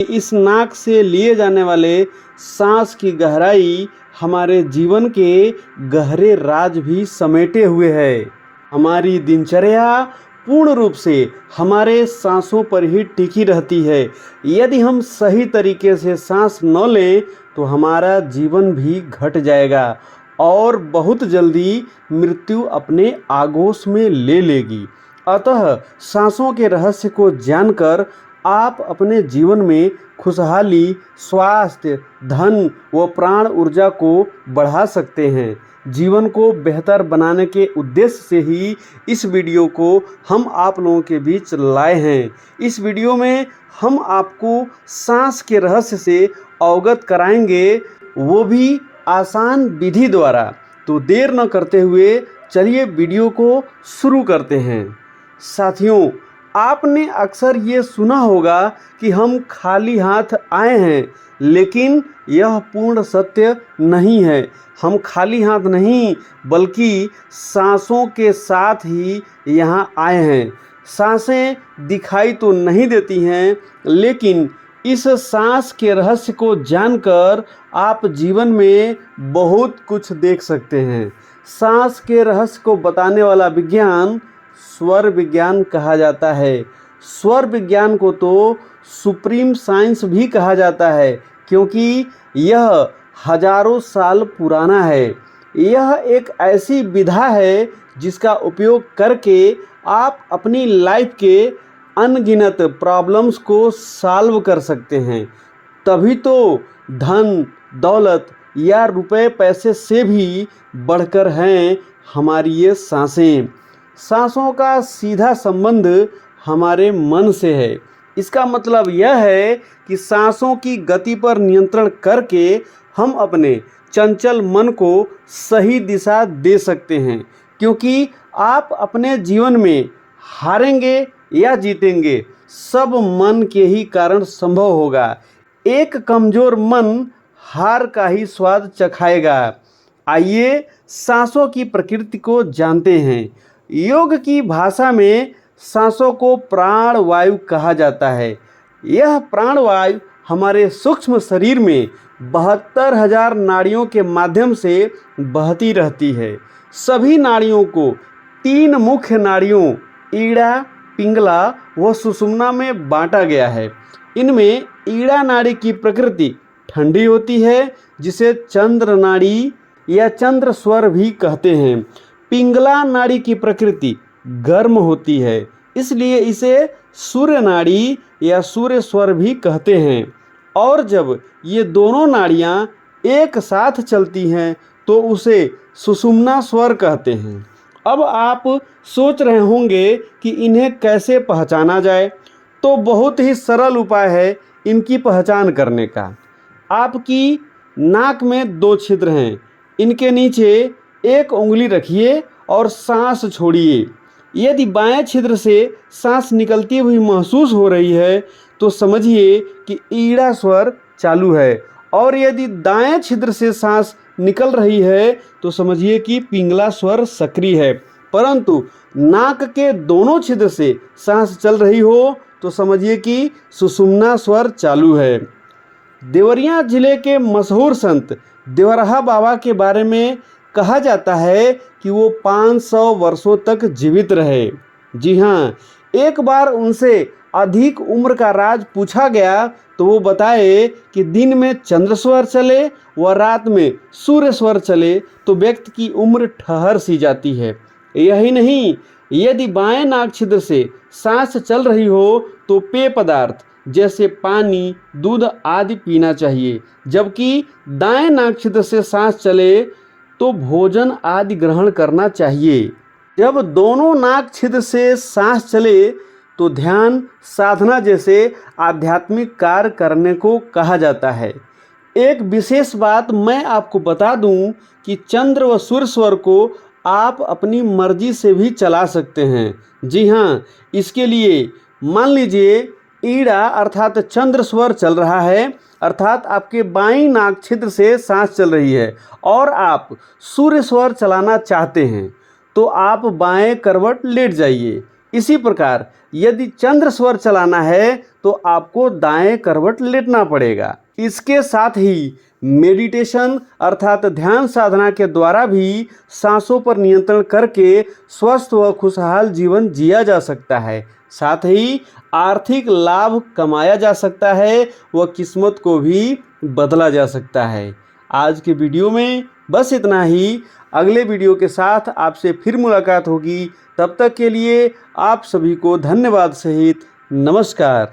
इस नाक से लिए जाने वाले सांस की गहराई हमारे जीवन के गहरे राज भी समेटे हुए है। हमारी दिनचर्या पूर्ण रूप से हमारे सांसों पर ही टिकी रहती है। यदि हम सही तरीके से सांस न लें तो हमारा जीवन भी घट जाएगा और बहुत जल्दी मृत्यु अपने आगोश में ले लेगी। अतः सांसों के रहस्य को जानकर आप अपने जीवन में खुशहाली, स्वास्थ्य, धन व प्राण ऊर्जा को बढ़ा सकते हैं। जीवन को बेहतर बनाने के उद्देश्य से ही इस वीडियो को हम आप लोगों के बीच लाए हैं। इस वीडियो में हम आपको सांस के रहस्य से अवगत कराएंगे, वो भी आसान विधि द्वारा। तो देर न करते हुए चलिए वीडियो को शुरू करते हैं। साथियों, आपने अक्सर ये सुना होगा कि हम खाली हाथ आए हैं, लेकिन यह पूर्ण सत्य नहीं है। हम खाली हाथ नहीं बल्कि सांसों के साथ ही यहाँ आए हैं। सांसें दिखाई तो नहीं देती हैं, लेकिन इस सांस के रहस्य को जानकर आप जीवन में बहुत कुछ देख सकते हैं। सांस के रहस्य को बताने वाला विज्ञान स्वर विज्ञान कहा जाता है। स्वर विज्ञान को तो सुप्रीम साइंस भी कहा जाता है, क्योंकि यह हजारों साल पुराना है। यह एक ऐसी विधा है जिसका उपयोग करके आप अपनी लाइफ के अनगिनत प्रॉब्लम्स को सॉल्व कर सकते हैं। तभी तो धन, दौलत या रुपए पैसे से भी बढ़कर हैं हमारी ये सांसें। सांसों का सीधा संबंध हमारे मन से है। इसका मतलब यह है कि सांसों की गति पर नियंत्रण करके हम अपने चंचल मन को सही दिशा दे सकते हैं, क्योंकि आप अपने जीवन में हारेंगे या जीतेंगे, सब मन के ही कारण संभव होगा। एक कमजोर मन हार का ही स्वाद चखाएगा। आइए सांसों की प्रकृति को जानते हैं। योग की भाषा में सांसों को प्राण वायु कहा जाता है। यह प्राण वायु हमारे सूक्ष्म शरीर में 72,000 नाड़ियों के माध्यम से बहती रहती है। सभी नाड़ियों को 3 मुख्य नाड़ियों ईड़ा, पिंगला व सुषुम्ना में बांटा गया है। इनमें ईड़ा नाड़ी की प्रकृति ठंडी होती है, जिसे चंद्र नाड़ी या चंद्र स्वर भी कहते हैं। पिंगला नाड़ी की प्रकृति गर्म होती है, इसलिए इसे सूर्य नाड़ी या सूर्य स्वर भी कहते हैं। और जब ये दोनों नाड़ियाँ एक साथ चलती हैं तो उसे सुषुम्ना स्वर कहते हैं। अब आप सोच रहे होंगे कि इन्हें कैसे पहचाना जाए, तो बहुत ही सरल उपाय है इनकी पहचान करने का। आपकी नाक में 2 छिद्र हैं, इनके नीचे एक उंगली रखिए और सांस छोड़िए। यदि बाएं छिद्र से सांस निकलती हुई महसूस हो रही है तो समझिए कि ईड़ा स्वर चालू है, और यदि दाएं छिद्र से सांस निकल रही है तो समझिए कि पिंगला स्वर सक्रिय है। परंतु नाक के दोनों छिद्र से सांस चल रही हो तो समझिए कि सुषुम्ना स्वर चालू है। देवरिया जिले के मशहूर संत देवरहा बाबा के बारे में कहा जाता है कि वो 500 वर्षों तक जीवित रहे। जी हाँ, एक बार उनसे अधिक उम्र का राज पूछा गया तो वो बताए कि दिन में चंद्र स्वर चले व रात में सूर्य स्वर चले तो व्यक्ति की उम्र ठहर सी जाती है। यही नहीं, यदि बाएं नाक छिद्र से सांस चल रही हो तो पेय पदार्थ जैसे पानी, दूध आदि पीना चाहिए, जबकि दाएं नाक छिद्र से सांस चले तो भोजन आदि ग्रहण करना चाहिए। जब दोनों नाक छिद्र से सांस चले तो ध्यान, साधना जैसे आध्यात्मिक कार्य करने को कहा जाता है। एक विशेष बात मैं आपको बता दूं कि चंद्र व सूर्य स्वर को आप अपनी मर्जी से भी चला सकते हैं। जी हाँ, इसके लिए मान लीजिए ईड़ा अर्थात चंद्र स्वर चल रहा है, अर्थात आपके बाईं नाक छिद्र से सांस चल रही है और आप सूर्य स्वर चलाना चाहते हैं, तो आप बाएं करवट लेट जाइए। इसी प्रकार यदि चंद्र स्वर चलाना है तो आपको दाएं करवट लेटना पड़ेगा। इसके साथ ही मेडिटेशन अर्थात ध्यान साधना के द्वारा भी सांसों पर नियंत्रण करके स्वस्थ व खुशहाल जीवन जिया जा सकता है। साथ ही आर्थिक लाभ कमाया जा सकता है व किस्मत को भी बदला जा सकता है। आज के वीडियो में बस इतना ही। अगले वीडियो के साथ आपसे फिर मुलाकात होगी। तब तक के लिए आप सभी को धन्यवाद सहित नमस्कार।